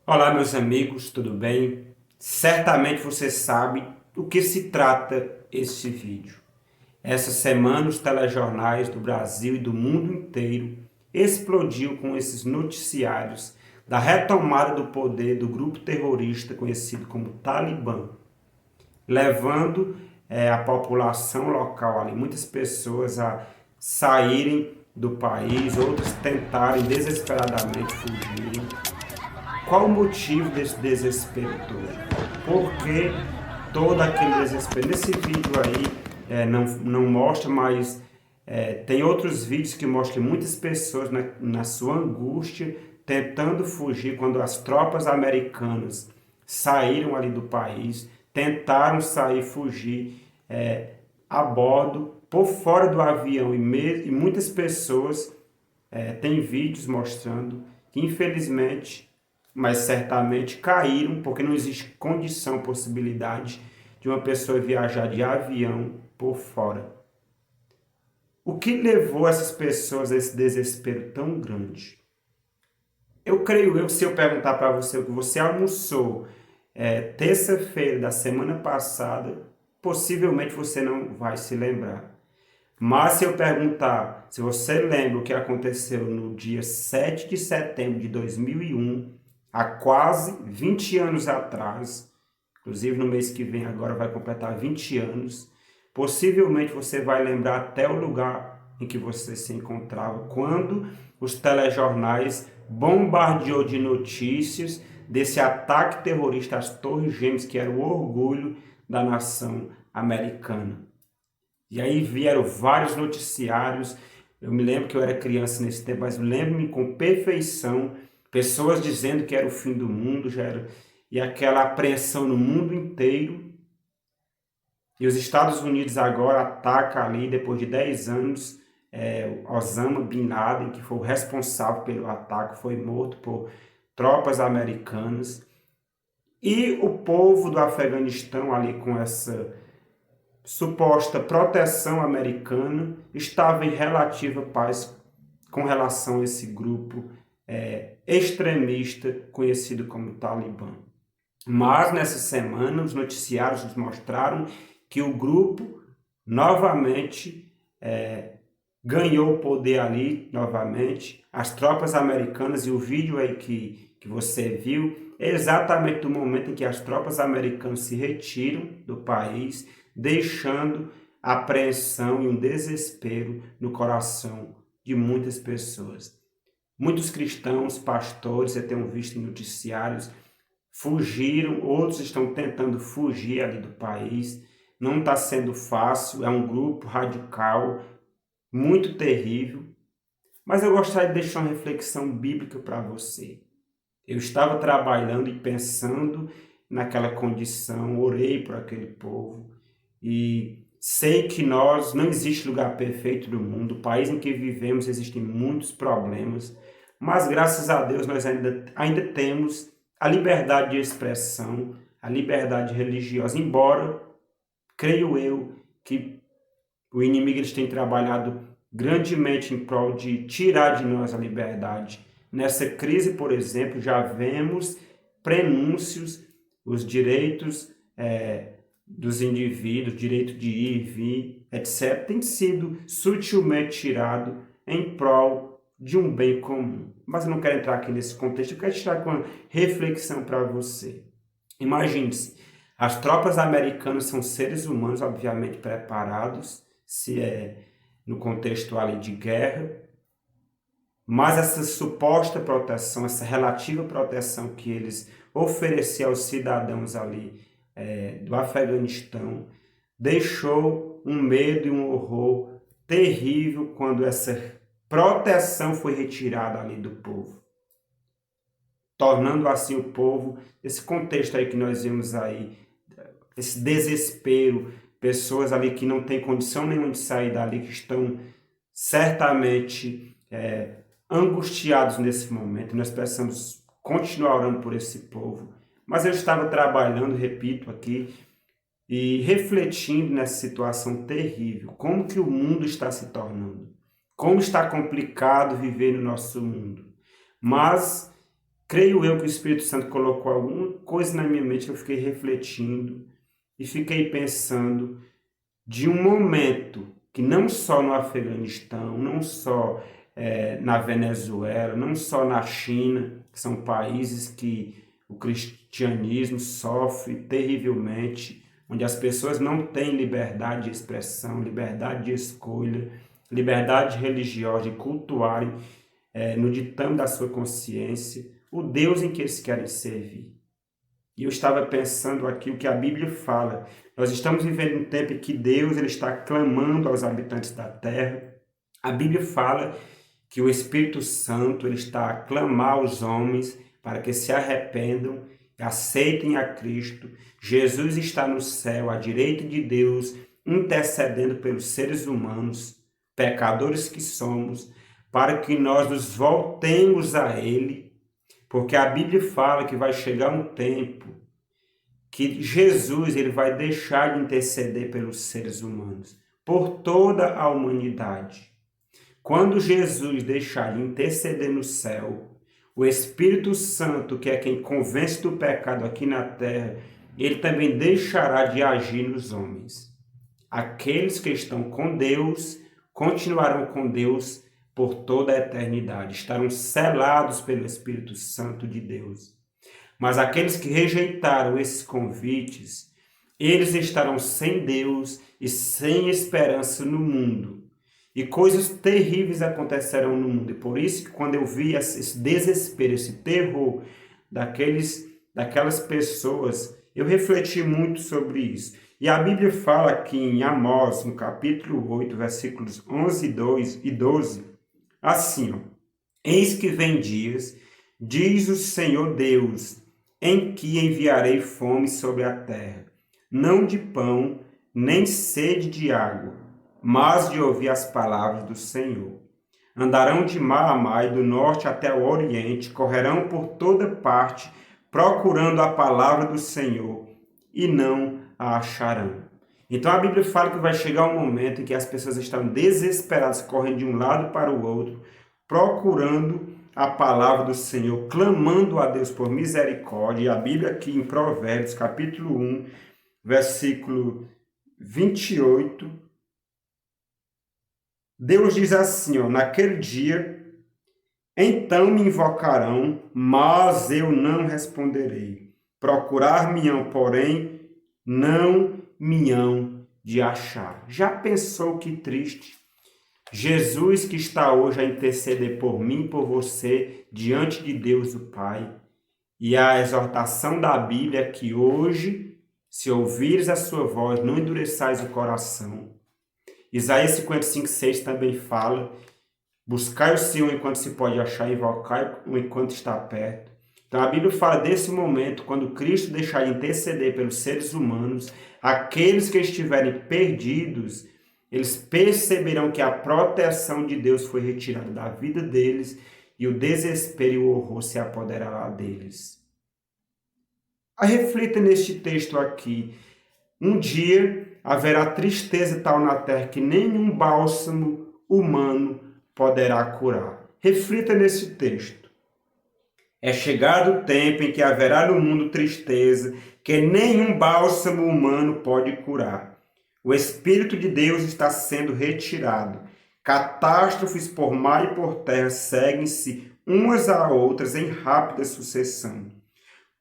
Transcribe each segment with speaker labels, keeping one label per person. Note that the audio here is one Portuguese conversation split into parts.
Speaker 1: Olá, meus amigos, tudo bem? Certamente você sabe do que se trata este vídeo. Essa semana, os telejornais do Brasil e do mundo inteiro explodiu com esses noticiários da retomada do poder do grupo terrorista conhecido como Talibã, levando a população local ali, muitas pessoas a saírem do país, outras tentarem desesperadamente fugirem. Qual o motivo desse desespero todo? Por que todo aquele desespero? Nesse vídeo aí não mostra, mas tem outros vídeos que mostram muitas pessoas na sua angústia tentando fugir quando as tropas americanas saíram ali do país, tentaram sair, fugir a bordo, por fora do avião e muitas pessoas têm vídeos mostrando que infelizmente mas certamente caíram, porque não existe condição, possibilidade de uma pessoa viajar de avião por fora. O que levou essas pessoas a esse desespero tão grande? Eu creio, se eu perguntar para você o que você almoçou terça-feira da semana passada, possivelmente você não vai se lembrar. Mas se eu perguntar se você lembra o que aconteceu no dia 7 de setembro de 2001, há quase 20 anos atrás, inclusive no mês que vem agora vai completar 20 anos, possivelmente você vai lembrar até o lugar em que você se encontrava, quando os telejornais bombardeou de notícias desse ataque terrorista às Torres Gêmeas, que era o orgulho da nação americana. E aí vieram vários noticiários. Eu me lembro que eu era criança nesse tempo, mas lembro-me com perfeição, pessoas dizendo que era o fim do mundo, e aquela apreensão no mundo inteiro. E os Estados Unidos agora atacam ali, depois de 10 anos, Osama Bin Laden, que foi o responsável pelo ataque, foi morto por tropas americanas. E o povo do Afeganistão ali com essa suposta proteção americana estava em relativa paz com relação a esse grupo extremista conhecido como Talibã. Mas nessa semana os noticiários nos mostraram que o grupo novamente ganhou o poder ali novamente. As tropas americanas, e o vídeo aí que você viu, é exatamente do momento em que as tropas americanas se retiram do país, deixando a apreensão e um desespero no coração de muitas pessoas. Muitos cristãos, pastores, eu tenho visto em noticiários, fugiram, outros estão tentando fugir ali do país. Não está sendo fácil, é um grupo radical, muito terrível. Mas eu gostaria de deixar uma reflexão bíblica para você. Eu estava trabalhando e pensando naquela condição, orei por aquele povo e sei que não existe lugar perfeito do mundo, o país em que vivemos existem muitos problemas, mas graças a Deus nós ainda temos a liberdade de expressão, a liberdade religiosa, embora, creio eu, que o inimigo eles tem trabalhado grandemente em prol de tirar de nós a liberdade. Nessa crise, por exemplo, já vemos prenúncios, os direitos dos indivíduos, direito de ir, vir, etc., tem sido sutilmente tirado em prol de um bem comum. Mas eu não quero entrar aqui nesse contexto, eu quero tirar com uma reflexão para você. Imagine-se, as tropas americanas são seres humanos, obviamente, preparados, se é no contexto ali de guerra, mas essa suposta proteção, essa relativa proteção que eles ofereciam aos cidadãos ali do Afeganistão, deixou um medo e um horror terrível quando essa proteção foi retirada ali do povo, tornando assim o povo, esse contexto aí que nós vimos aí, esse desespero, pessoas ali que não têm condição nenhuma de sair dali, que estão certamente angustiados nesse momento. Nós precisamos continuar orando por esse povo. Mas eu estava trabalhando, repito aqui, e refletindo nessa situação terrível. Como que o mundo está se tornando? Como está complicado viver no nosso mundo? Mas Creio eu que o Espírito Santo colocou alguma coisa na minha mente que eu fiquei refletindo e fiquei pensando de um momento que não só no Afeganistão, não só na Venezuela, não só na China, que são países que o cristianismo sofre terrivelmente, onde as pessoas não têm liberdade de expressão, liberdade de escolha, liberdade religiosa de cultuarem no ditame da sua consciência o Deus em que eles querem servir. E eu estava pensando aqui o que a Bíblia fala. Nós estamos vivendo um tempo em que Deus ele está clamando aos habitantes da terra. A Bíblia fala que o Espírito Santo ele está a clamar aos homens para que se arrependam e aceitem a Cristo. Jesus está no céu, à direita de Deus, intercedendo pelos seres humanos, pecadores que somos, para que nós nos voltemos a Ele, porque a Bíblia fala que vai chegar um tempo que Jesus ele vai deixar de interceder pelos seres humanos, por toda a humanidade. Quando Jesus deixar de interceder no céu, o Espírito Santo, que é quem convence do pecado aqui na terra, ele também deixará de agir nos homens. Aqueles que estão com Deus continuarão com Deus por toda a eternidade, estarão selados pelo Espírito Santo de Deus. Mas aqueles que rejeitaram esses convites, eles estarão sem Deus e sem esperança no mundo. E coisas terríveis acontecerão no mundo. E por isso que quando eu vi esse desespero, esse terror daquelas pessoas, eu refleti muito sobre isso. E a Bíblia fala aqui em Amós, no capítulo 8, versículos 11 e 12, assim, ó, eis que vem dias, diz o Senhor Deus, em que enviarei fome sobre a terra, não de pão, nem sede de água, mas de ouvir as palavras do Senhor. Andarão de mar a mar, do norte até o oriente, correrão por toda parte, procurando a palavra do Senhor, e não a acharão. Então a Bíblia fala que vai chegar um momento em que as pessoas estão desesperadas, correndo de um lado para o outro, procurando a palavra do Senhor, clamando a Deus por misericórdia. E a Bíblia aqui em Provérbios, capítulo 1, versículo 28, Deus diz assim, ó, naquele dia, então me invocarão, mas eu não responderei. Procurar-me-ão, porém, não me hão de achar. Já pensou que triste? Jesus que está hoje a interceder por mim e por você diante de Deus o Pai. E a exortação da Bíblia é que hoje, se ouvires a sua voz, não endureçais o coração. Isaías 55:6 também fala, buscai o Senhor enquanto se pode achar, invocai-o enquanto está perto. Então a Bíblia fala desse momento, quando Cristo deixar de interceder pelos seres humanos, aqueles que estiverem perdidos, eles perceberão que a proteção de Deus foi retirada da vida deles e o desespero e o horror se apoderará deles. Reflita neste texto aqui. Um dia haverá tristeza tal na terra que nenhum bálsamo humano poderá curar. Reflita nesse texto. É chegado o tempo em que haverá no mundo tristeza que nenhum bálsamo humano pode curar. O Espírito de Deus está sendo retirado. Catástrofes por mar e por terra seguem-se umas a outras em rápida sucessão.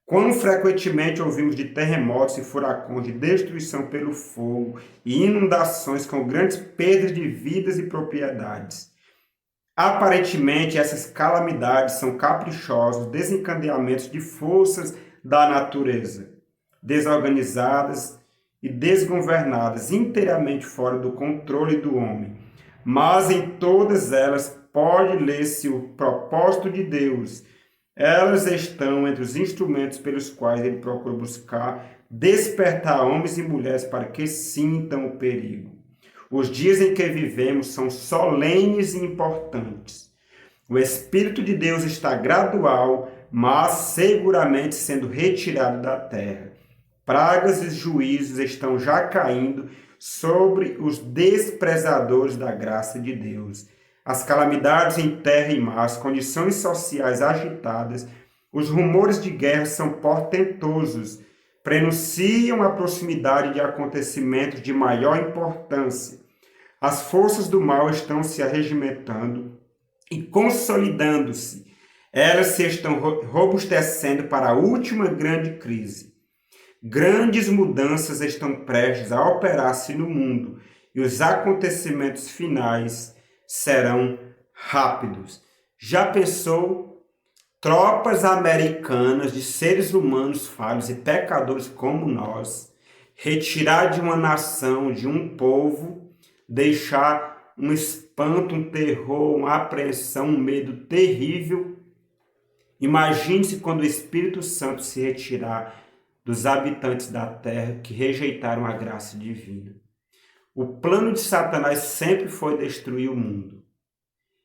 Speaker 1: Quão frequentemente ouvimos de terremotos e furacões, de destruição pelo fogo e inundações com grandes perdas de vidas e propriedades. Aparentemente, essas calamidades são caprichosos desencadeamentos de forças da natureza, desorganizadas e desgovernadas, inteiramente fora do controle do homem. Mas em todas elas pode ler-se o propósito de Deus. Elas estão entre os instrumentos pelos quais ele procura buscar despertar homens e mulheres para que sintam o perigo. Os dias em que vivemos são solenes e importantes. O Espírito de Deus está gradual, mas seguramente sendo retirado da terra. Pragas e juízos estão já caindo sobre os desprezadores da graça de Deus. As calamidades em terra e mar, as condições sociais agitadas, Os rumores de guerra são portentosos, prenunciam a proximidade de acontecimentos de maior importância. As forças do mal estão se arregimentando e consolidando-se. Elas se estão robustecendo para a última grande crise. Grandes mudanças estão prestes a operar-se no mundo e os acontecimentos finais serão rápidos. Já pensou? Tropas americanas de seres humanos falhos e pecadores como nós, retirar de uma nação, de um povo, deixar um espanto, um terror, uma apreensão, um medo terrível. Imagine-se quando o Espírito Santo se retirar dos habitantes da terra que rejeitaram a graça divina. O plano de Satanás sempre foi destruir o mundo.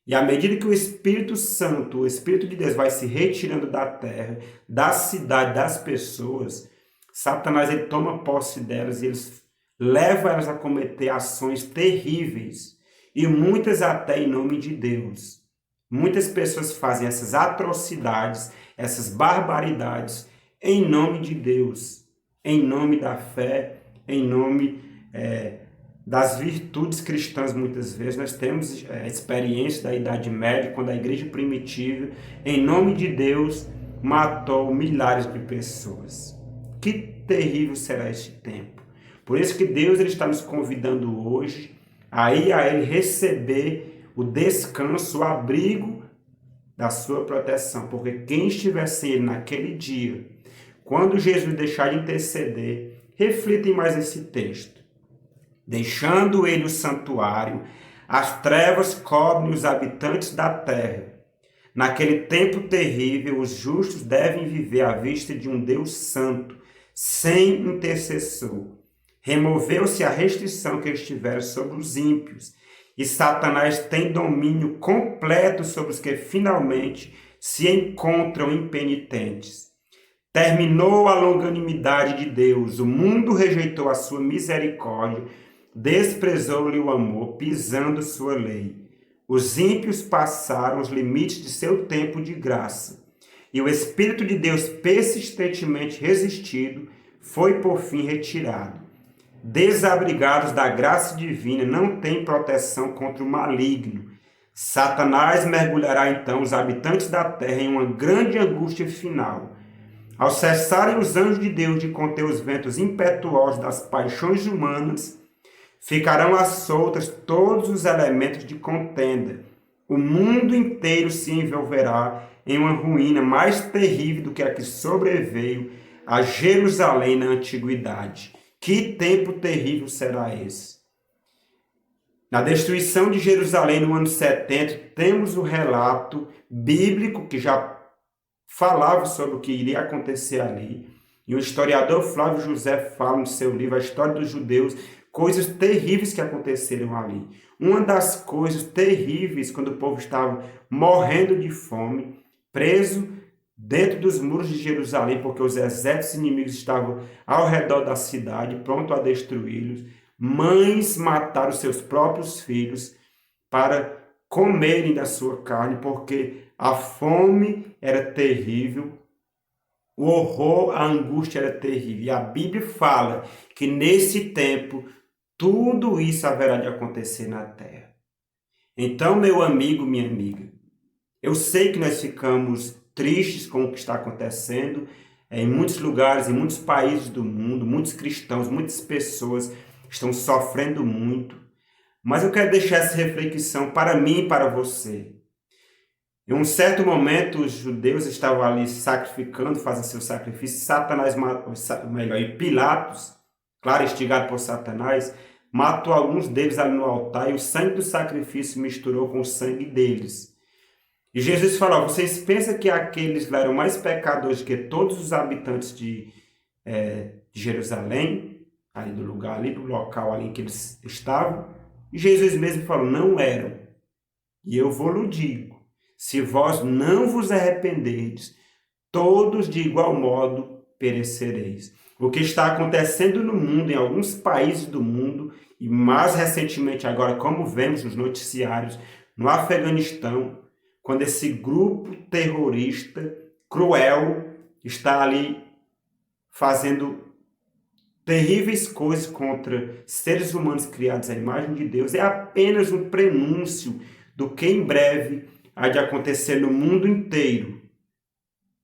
Speaker 1: E à medida que o Espírito Santo, o Espírito de Deus vai se retirando da terra, da cidade, das pessoas, Satanás ele toma posse delas e eles levam elas a cometer ações terríveis. E muitas até em nome de Deus. Muitas pessoas fazem essas atrocidades, essas barbaridades em nome de Deus, em nome da fé, em nome das virtudes cristãs. Muitas vezes nós temos experiência da Idade Média, quando a igreja primitiva, em nome de Deus, matou milhares de pessoas. Que terrível será este tempo. Por isso que Deus ele está nos convidando hoje a ir a Ele receber o descanso, o abrigo da sua proteção. Porque quem estiver sem Ele naquele dia, quando Jesus deixar de interceder, reflitem mais esse texto. Deixando Ele o santuário, as trevas cobrem os habitantes da terra. Naquele tempo terrível, os justos devem viver à vista de um Deus santo, sem intercessor. Removeu-se a restrição que estivera sobre os ímpios, e Satanás tem domínio completo sobre os que finalmente se encontram impenitentes. Terminou a longanimidade de Deus, o mundo rejeitou a sua misericórdia, desprezou-lhe o amor, pisando sua lei. Os ímpios passaram os limites de seu tempo de graça, e o Espírito de Deus, persistentemente resistido, foi por fim retirado. Desabrigados da graça divina, não têm proteção contra o maligno. Satanás mergulhará então os habitantes da terra em uma grande angústia final. Ao cessarem os anjos de Deus de conter os ventos impetuosos das paixões humanas, ficarão às soltas todos os elementos de contenda. O mundo inteiro se envolverá em uma ruína mais terrível do que a que sobreveio a Jerusalém na antiguidade. Que tempo terrível será esse? Na destruição de Jerusalém no ano 70, temos o relato bíblico que já falava sobre o que iria acontecer ali. E o historiador Flávio José fala no seu livro A História dos Judeus, coisas terríveis que aconteceram ali. Uma das coisas terríveis, quando o povo estava morrendo de fome, preso dentro dos muros de Jerusalém, porque os exércitos inimigos estavam ao redor da cidade, pronto a destruí-los. Mães mataram seus próprios filhos para comerem da sua carne, porque a fome era terrível, o horror, a angústia era terrível. E a Bíblia fala que nesse tempo tudo isso haverá de acontecer na terra. Então, meu amigo, minha amiga, eu sei que nós ficamos tristes com o que está acontecendo em muitos lugares, em muitos países do mundo, muitos cristãos, muitas pessoas estão sofrendo muito, mas eu quero deixar essa reflexão para mim e para você. Em um certo momento, os judeus estavam ali sacrificando, fazendo seu sacrifício. Satanás, e Pilatos, claro, instigado por Satanás, matou alguns deles ali no altar e o sangue do sacrifício misturou com o sangue deles. E Jesus falou: vocês pensam que aqueles lá eram mais pecadores que todos os habitantes de Jerusalém, ali do lugar, ali do local ali em que eles estavam? E Jesus mesmo falou: não eram. E eu vou lhe digo, se vós não vos arrependerdes, todos de igual modo perecereis. O que está acontecendo no mundo, em alguns países do mundo, e mais recentemente agora, como vemos nos noticiários, no Afeganistão, quando esse grupo terrorista cruel, está ali fazendo terríveis coisas contra seres humanos criados à imagem de Deus, é apenas um prenúncio do que em breve há de acontecer no mundo inteiro,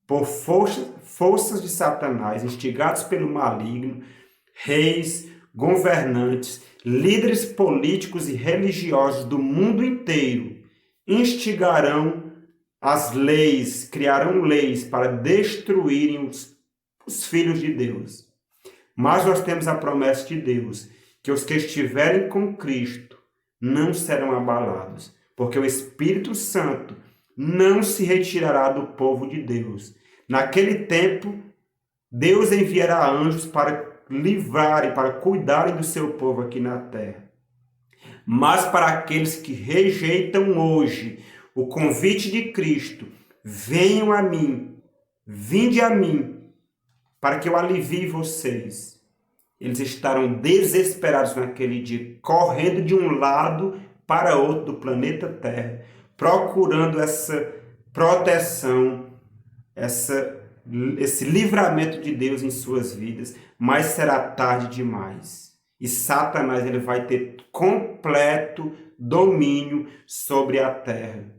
Speaker 1: por forças de Satanás, instigados pelo maligno, reis, governantes, líderes políticos e religiosos do mundo inteiro instigarão as leis, criarão leis para destruírem os filhos de Deus. Mas nós temos a promessa de Deus, que os que estiverem com Cristo não serão abalados, porque o Espírito Santo não se retirará do povo de Deus. Naquele tempo, Deus enviará anjos para livrarem, para cuidarem do seu povo aqui na terra. Mas para aqueles que rejeitam hoje o convite de Cristo, venham a mim, vinde a mim, para que eu alivie vocês. Eles estarão desesperados naquele dia, correndo de um lado para outro do planeta Terra, procurando essa proteção, esse livramento de Deus em suas vidas, mas será tarde demais. E Satanás ele vai ter completo domínio sobre a terra.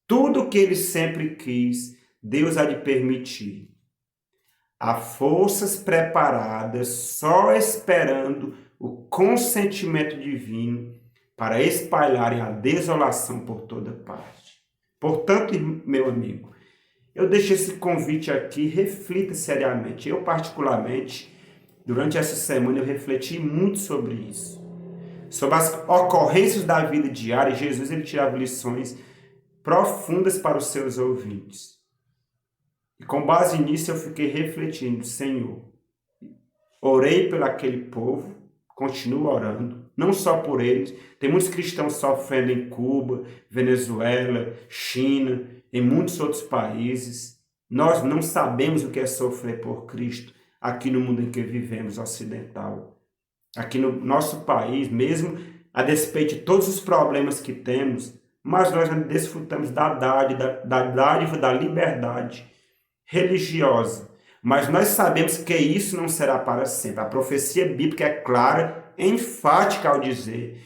Speaker 1: Tudo que ele sempre quis, Deus há de permitir. Há forças preparadas só esperando o consentimento divino para espalharem a desolação por toda parte. Portanto, meu amigo, eu deixo esse convite aqui, reflita seriamente. Eu, particularmente, durante essa semana, eu refleti muito sobre isso. Sobre as ocorrências da vida diária, Jesus ele tirava lições profundas para os seus ouvintes. E com base nisso, eu fiquei refletindo, Senhor, orei por aquele povo, continuo orando, não só por eles. Tem muitos cristãos sofrendo em Cuba, Venezuela, China, em muitos outros países. Nós não sabemos o que é sofrer por Cristo aqui no mundo em que vivemos, ocidental. Aqui no nosso país, mesmo a despeito de todos os problemas que temos, mas nós desfrutamos da dádiva da liberdade religiosa. Mas nós sabemos que isso não será para sempre. A profecia bíblica é clara, enfática ao dizer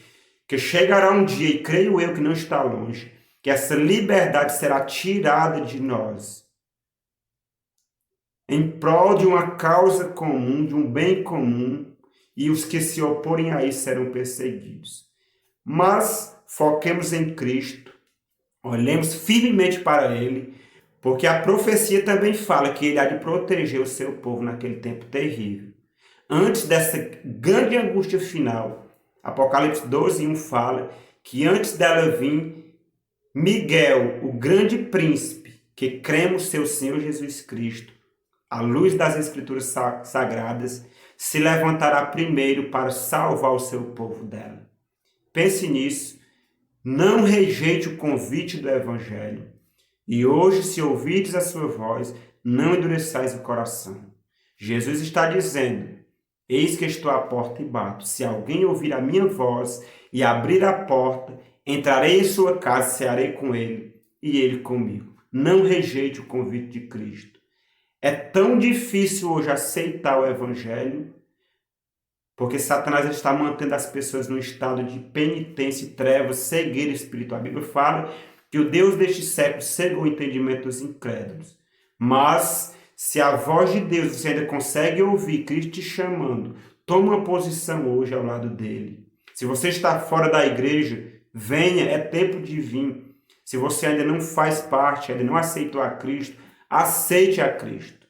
Speaker 1: que chegará um dia, e creio eu que não está longe, que essa liberdade será tirada de nós em prol de uma causa comum, de um bem comum, e os que se oporem a isso serão perseguidos. Mas foquemos em Cristo, olhemos firmemente para Ele, porque a profecia também fala que Ele há de proteger o seu povo naquele tempo terrível. Antes dessa grande angústia final, Apocalipse 12:1 fala que antes dela vir, Miguel, o grande príncipe, que cremos seu Senhor Jesus Cristo, à luz das Escrituras Sagradas, se levantará primeiro para salvar o seu povo dela. Pense nisso, não rejeite o convite do Evangelho. E hoje, se ouvirdes a sua voz, não endureçais o coração. Jesus está dizendo, eis que estou à porta e bato. Se alguém ouvir a minha voz e abrir a porta, entrarei em sua casa, cearei com ele e ele comigo. Não rejeite o convite de Cristo. É tão difícil hoje aceitar o Evangelho, porque Satanás está mantendo as pessoas num estado de penitência, trevas, cegueira espiritual. A Bíblia fala que o Deus deste século cegou o entendimento dos incrédulos. Mas, se a voz de Deus você ainda consegue ouvir Cristo te chamando, toma uma posição hoje ao lado dele. Se você está fora da igreja, venha, é tempo de vir. Se você ainda não faz parte, ainda não aceitou a Cristo, aceite a Cristo.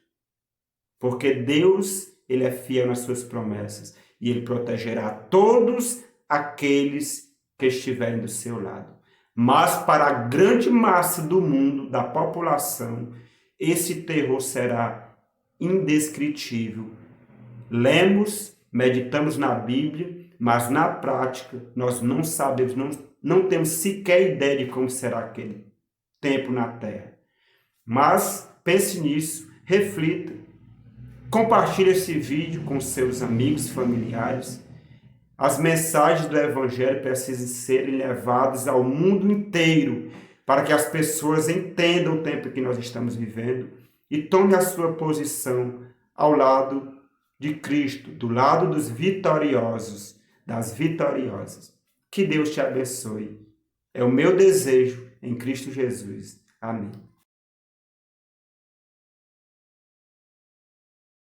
Speaker 1: Porque Deus, ele é fiel nas suas promessas e ele protegerá todos aqueles que estiverem do seu lado. Mas para a grande massa do mundo, da população, esse terror será indescritível. Lemos, meditamos na Bíblia, mas na prática nós não sabemos, não temos sequer ideia de como será aquele tempo na Terra. Mas pense nisso, reflita, compartilhe esse vídeo com seus amigos, familiares. As mensagens do Evangelho precisam ser levadas ao mundo inteiro para que as pessoas entendam o tempo que nós estamos vivendo e tome a sua posição ao lado de Cristo, do lado dos vitoriosos, das vitoriosas. Que Deus te abençoe. É o meu desejo em Cristo Jesus. Amém.